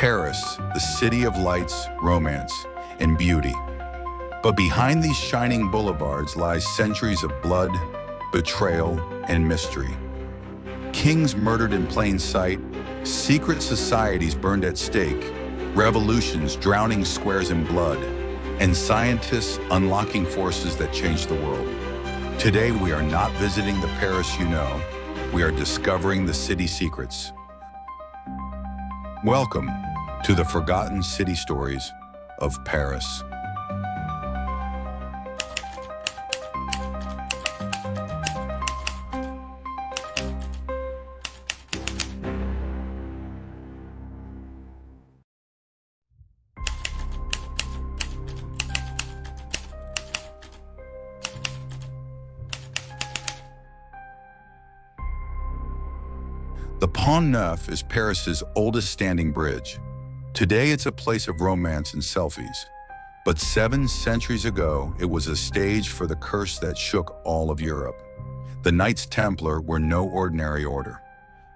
Paris, the city of lights, romance, and beauty. But behind these shining boulevards lies centuries of blood, betrayal, and mystery. Kings murdered in plain sight, secret societies burned at stake, revolutions drowning squares in blood, and scientists unlocking forces that changed the world. Today, we are not visiting the Paris you know, we are discovering the city secrets. Welcome to the Forgotten City Stories of Paris. The Pont Neuf is Paris's oldest standing bridge. Today it's a place of romance and selfies. But 7 centuries ago, it was a stage for the curse that shook all of Europe. The Knights Templar were no ordinary order.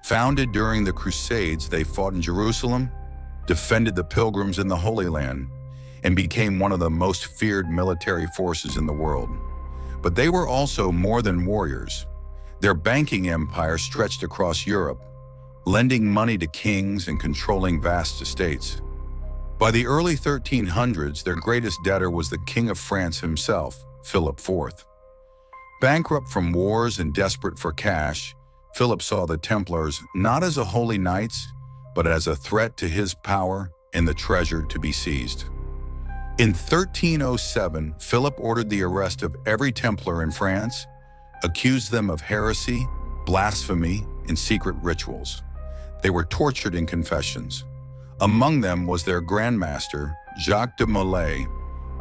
Founded during the Crusades, they fought in Jerusalem, defended the pilgrims in the Holy Land, and became one of the most feared military forces in the world. But they were also more than warriors. Their banking empire stretched across Europe, lending money to kings and controlling vast estates. By the early 1300s, their greatest debtor was the King of France himself, Philip IV. Bankrupt from wars and desperate for cash, Philip saw the Templars not as a holy knights, but as a threat to his power and the treasure to be seized. In 1307, Philip ordered the arrest of every Templar in France, accused them of heresy, blasphemy, and secret rituals. They were tortured in confessions. Among them was their Grand Master, Jacques de Molay,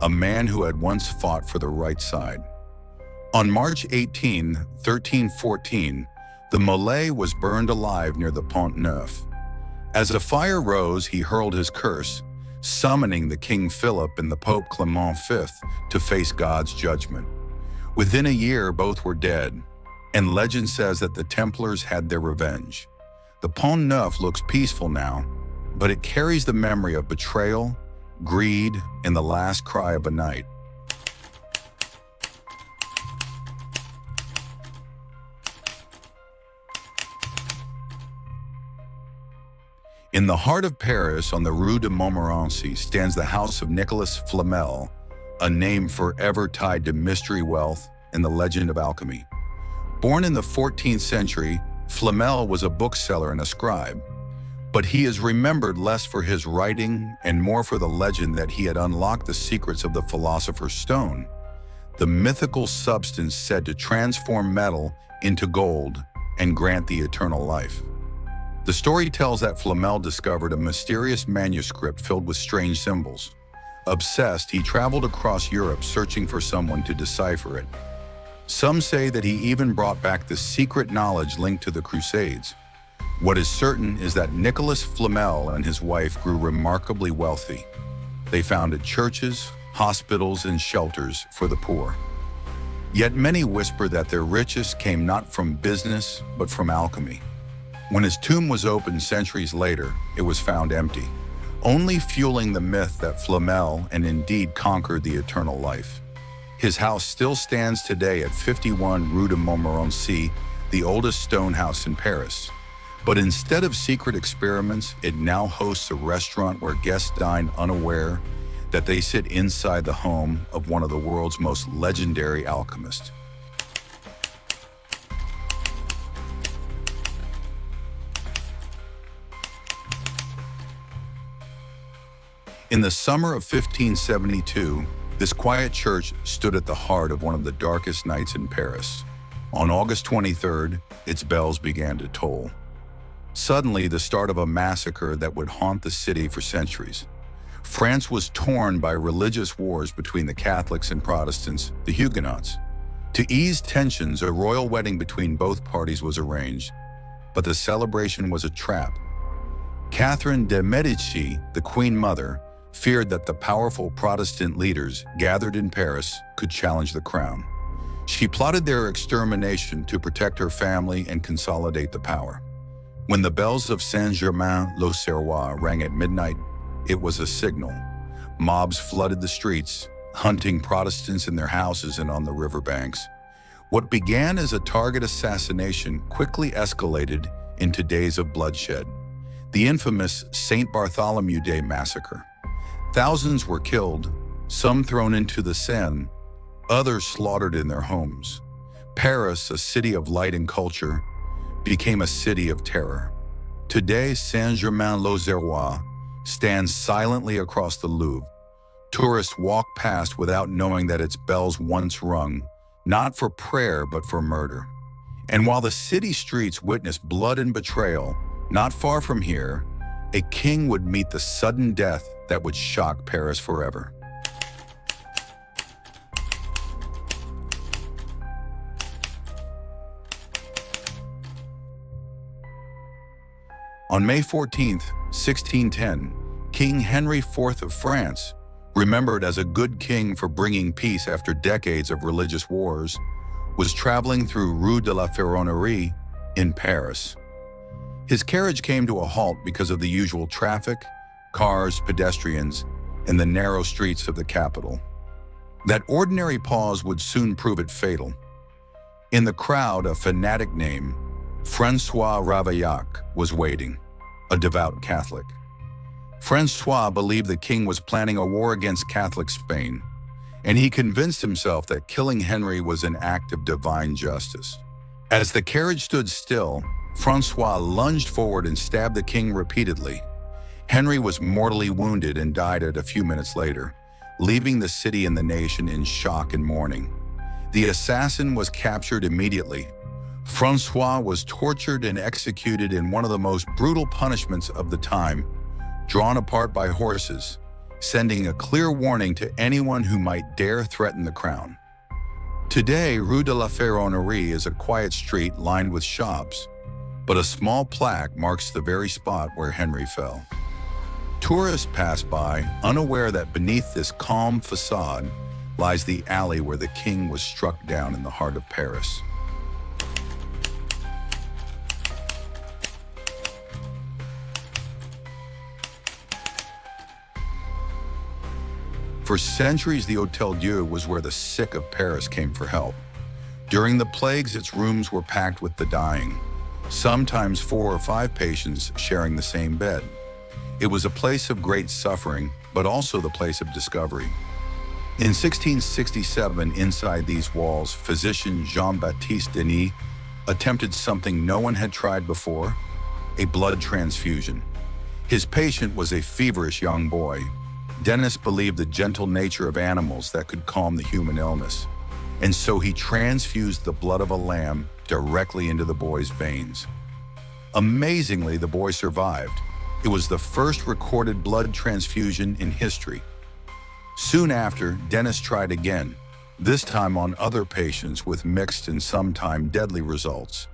a man who had once fought for the right side. On March 18, 1314, the Molay was burned alive near the Pont Neuf. As the fire rose, he hurled his curse, summoning the King Philip and the Pope Clement V to face God's judgment. Within a year, both were dead, and legend says that the Templars had their revenge. The Pont Neuf looks peaceful now, but it carries the memory of betrayal, greed, and the last cry of a knight. In the heart of Paris, on the Rue de Montmorency, stands the house of Nicolas Flamel, a name forever tied to mystery, wealth, and the legend of alchemy. Born in the 14th century, Flamel was a bookseller and a scribe, but he is remembered less for his writing and more for the legend that he had unlocked the secrets of the Philosopher's Stone, the mythical substance said to transform metal into gold and grant the eternal life. The story tells that Flamel discovered a mysterious manuscript filled with strange symbols. Obsessed, he traveled across Europe searching for someone to decipher it. Some say that he even brought back the secret knowledge linked to the Crusades. What is certain is that Nicolas Flamel and his wife grew remarkably wealthy. They founded churches, hospitals, and shelters for the poor. Yet many whisper that their riches came not from business, but from alchemy. When his tomb was opened centuries later, it was found empty, only fueling the myth that Flamel and indeed conquered the eternal life. His house still stands today at 51 Rue de Montmorency, the oldest stone house in Paris. But instead of secret experiments, it now hosts a restaurant where guests dine unaware that they sit inside the home of one of the world's most legendary alchemists. In the summer of 1572, this quiet church stood at the heart of one of the darkest nights in Paris. On August 23rd, its bells began to toll. Suddenly, the start of a massacre that would haunt the city for centuries. France was torn by religious wars between the Catholics and Protestants, the Huguenots. To ease tensions, a royal wedding between both parties was arranged, but the celebration was a trap. Catherine de' Medici, the Queen Mother, feared that the powerful Protestant leaders gathered in Paris could challenge the crown. She plotted their extermination to protect her family and consolidate the power. When the bells of Saint-Germain-l'Auxerrois rang at midnight, it was a signal. Mobs flooded the streets, hunting Protestants in their houses and on the riverbanks. What began as a target assassination quickly escalated into days of bloodshed. The infamous St. Bartholomew Day massacre. Thousands were killed, some thrown into the Seine, others slaughtered in their homes. Paris, a city of light and culture, became a city of terror. Today, Saint-Germain-l'Auxerrois stands silently across the Louvre. Tourists walk past without knowing that its bells once rung, not for prayer but for murder. And while the city streets witness blood and betrayal, not far from here, a king would meet the sudden death that would shock Paris forever. On May 14, 1610, King Henry IV of France, remembered as a good king for bringing peace after decades of religious wars, was traveling through Rue de la Ferronnerie in Paris. His carriage came to a halt because of the usual traffic, cars, pedestrians, and the narrow streets of the capital. That ordinary pause would soon prove it fatal. In the crowd, a fanatic named François Ravaillac was waiting, a devout Catholic. François believed the king was planning a war against Catholic Spain, and he convinced himself that killing Henry was an act of divine justice. As the carriage stood still, François lunged forward and stabbed the king repeatedly. Henry was mortally wounded and died a few minutes later, leaving the city and the nation in shock and mourning. The assassin was captured immediately. François was tortured and executed in one of the most brutal punishments of the time, drawn apart by horses, sending a clear warning to anyone who might dare threaten the crown. Today, Rue de la Ferronnerie is a quiet street lined with shops, but a small plaque marks the very spot where Henry fell. Tourists pass by, unaware that beneath this calm facade lies the alley where the king was struck down in the heart of Paris. For centuries, the Hôtel Dieu was where the sick of Paris came for help. During the plagues, its rooms were packed with the dying, sometimes 4 or 5 patients sharing the same bed. It was a place of great suffering, but also the place of discovery. In 1667, inside these walls, physician Jean-Baptiste Denis attempted something no one had tried before, a blood transfusion. His patient was a feverish young boy. Denis believed the gentle nature of animals that could calm the human illness, and so he transfused the blood of a lamb directly into the boy's veins. Amazingly, the boy survived. It was the first recorded blood transfusion in history. Soon after, Denis tried again, this time on other patients with mixed and sometimes deadly results.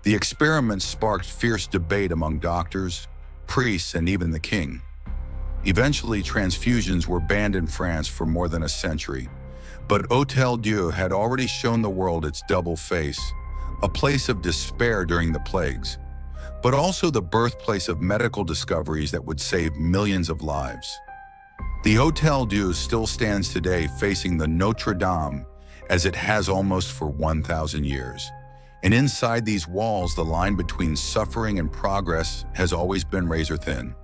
The experiment sparked fierce debate among doctors, priests, and even the king. Eventually, transfusions were banned in France for more than a century, but Hôtel Dieu had already shown the world its double face, a place of despair during the plagues, but also the birthplace of medical discoveries that would save millions of lives. The Hôtel Dieu still stands today facing the Notre Dame, as it has almost for 1,000 years. And inside these walls, the line between suffering and progress has always been razor thin.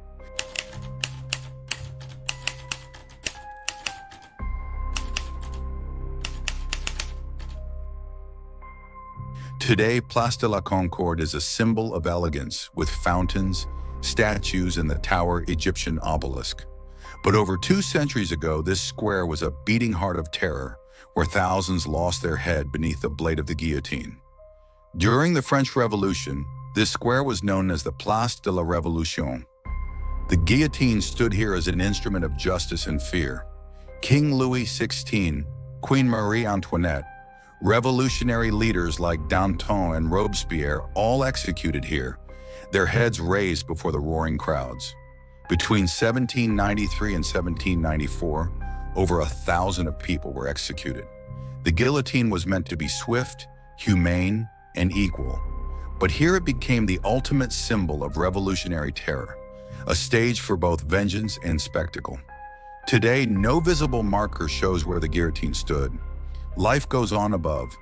Today, Place de la Concorde is a symbol of elegance with fountains, statues, and the tower Egyptian obelisk. But over 2 centuries ago, this square was a beating heart of terror, where thousands lost their head beneath the blade of the guillotine. During the French Revolution, this square was known as the Place de la Révolution. The guillotine stood here as an instrument of justice and fear. King Louis XVI, Queen Marie Antoinette, revolutionary leaders like Danton and Robespierre all executed here, their heads raised before the roaring crowds. Between 1793 and 1794, over 1,000 of people were executed. The guillotine was meant to be swift, humane, and equal. But here it became the ultimate symbol of revolutionary terror, a stage for both vengeance and spectacle. Today, no visible marker shows where the guillotine stood. Life goes on above,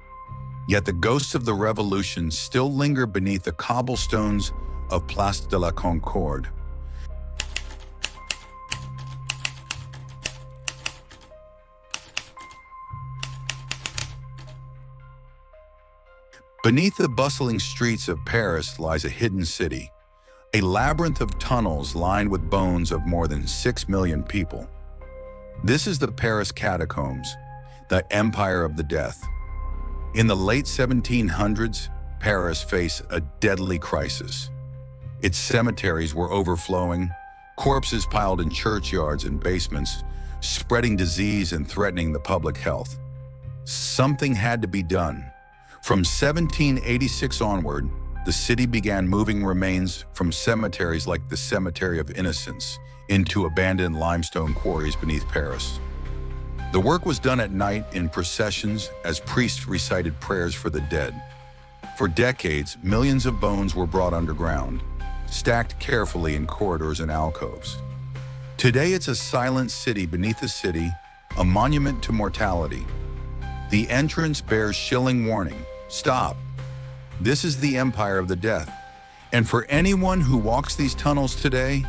yet the ghosts of the revolution still linger beneath the cobblestones of Place de la Concorde. Beneath the bustling streets of Paris lies a hidden city, a labyrinth of tunnels lined with bones of more than 6 million people. This is the Paris Catacombs, the Empire of the Death. In the late 1700s, Paris faced a deadly crisis. Its cemeteries were overflowing, corpses piled in churchyards and basements, spreading disease and threatening the public health. Something had to be done. From 1786 onward, the city began moving remains from cemeteries like the Cemetery of Innocents into abandoned limestone quarries beneath Paris. The work was done at night in processions as priests recited prayers for the dead. For decades, millions of bones were brought underground, stacked carefully in corridors and alcoves. Today, it's a silent city beneath the city, a monument to mortality. The entrance bears chilling warning: stop. This is the Empire of the Death. And for anyone who walks these tunnels today,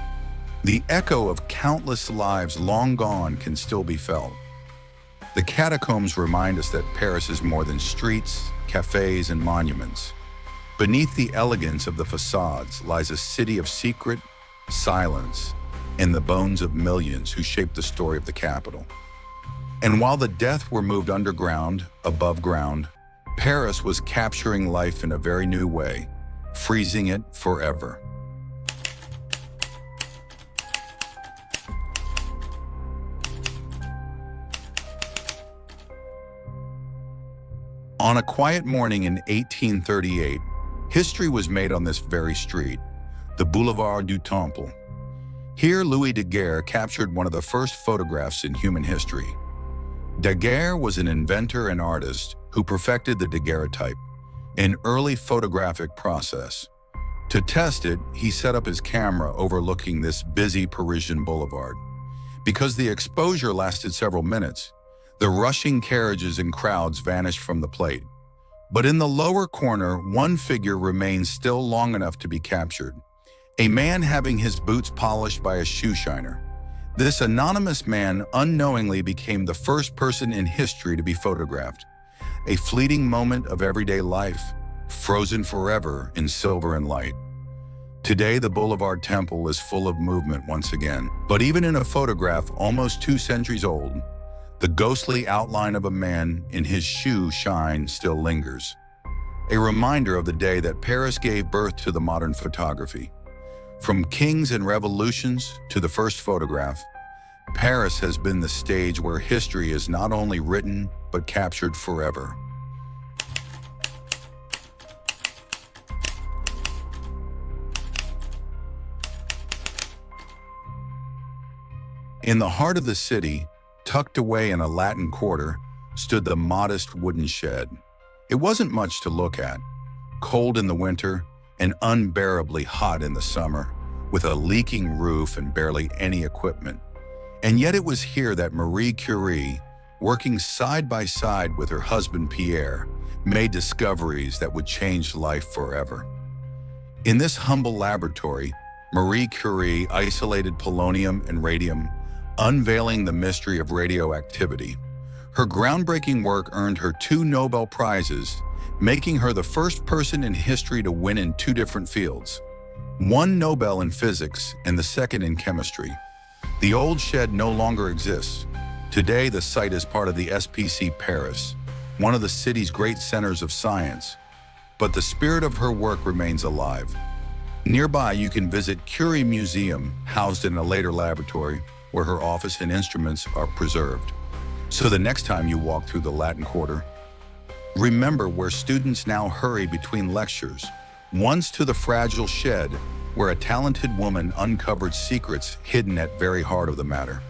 the echo of countless lives long gone can still be felt. The catacombs remind us that Paris is more than streets, cafes, and monuments. Beneath the elegance of the facades lies a city of secret, silence, and the bones of millions who shaped the story of the capital. And while the death were moved underground, above ground, Paris was capturing life in a very new way, freezing it forever. On a quiet morning in 1838, history was made on this very street, the Boulevard du Temple. Here, Louis Daguerre captured one of the first photographs in human history. Daguerre was an inventor and artist who perfected the daguerreotype, an early photographic process. To test it, he set up his camera overlooking this busy Parisian boulevard. Because the exposure lasted several minutes, the rushing carriages and crowds vanished from the plate. But in the lower corner, one figure remained still long enough to be captured. A man having his boots polished by a shoe shiner. This anonymous man unknowingly became the first person in history to be photographed. A fleeting moment of everyday life, frozen forever in silver and light. Today, the Boulevard Temple is full of movement once again. But even in a photograph almost 2 centuries old, the ghostly outline of a man in his shoe shine still lingers. A reminder of the day that Paris gave birth to the modern photography. From kings and revolutions to the first photograph, Paris has been the stage where history is not only written, but captured forever. In the heart of the city, tucked away in a Latin quarter, stood the modest wooden shed. It wasn't much to look at, cold in the winter and unbearably hot in the summer, with a leaking roof and barely any equipment. And yet it was here that Marie Curie, working side by side with her husband Pierre, made discoveries that would change life forever. In this humble laboratory, Marie Curie isolated polonium and radium, unveiling the mystery of radioactivity. Her groundbreaking work earned her 2 Nobel Prizes, making her the first person in history to win in 2 different fields. 1 Nobel in physics and the second in chemistry. The old shed no longer exists. Today, the site is part of the SPC Paris, one of the city's great centers of science. But the spirit of her work remains alive. Nearby, you can visit Curie Museum, housed in a later laboratory, where her office and instruments are preserved. So the next time you walk through the Latin Quarter, remember where students now hurry between lectures, once to the fragile shed, where a talented woman uncovered secrets hidden at very heart of the matter.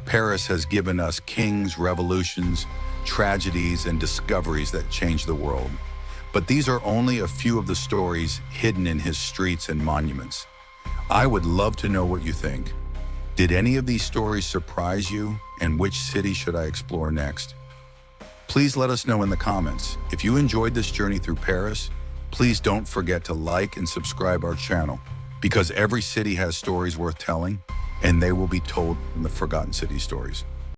Paris has given us kings, revolutions, tragedies, and discoveries that changed the world. But these are only a few of the stories hidden in his streets and monuments. I would love to know what you think. Did any of these stories surprise you, and which city should I explore next? Please let us know in the comments. If you enjoyed this journey through Paris, please don't forget to like and subscribe our channel, because every city has stories worth telling, and they will be told in the Forgotten City Stories.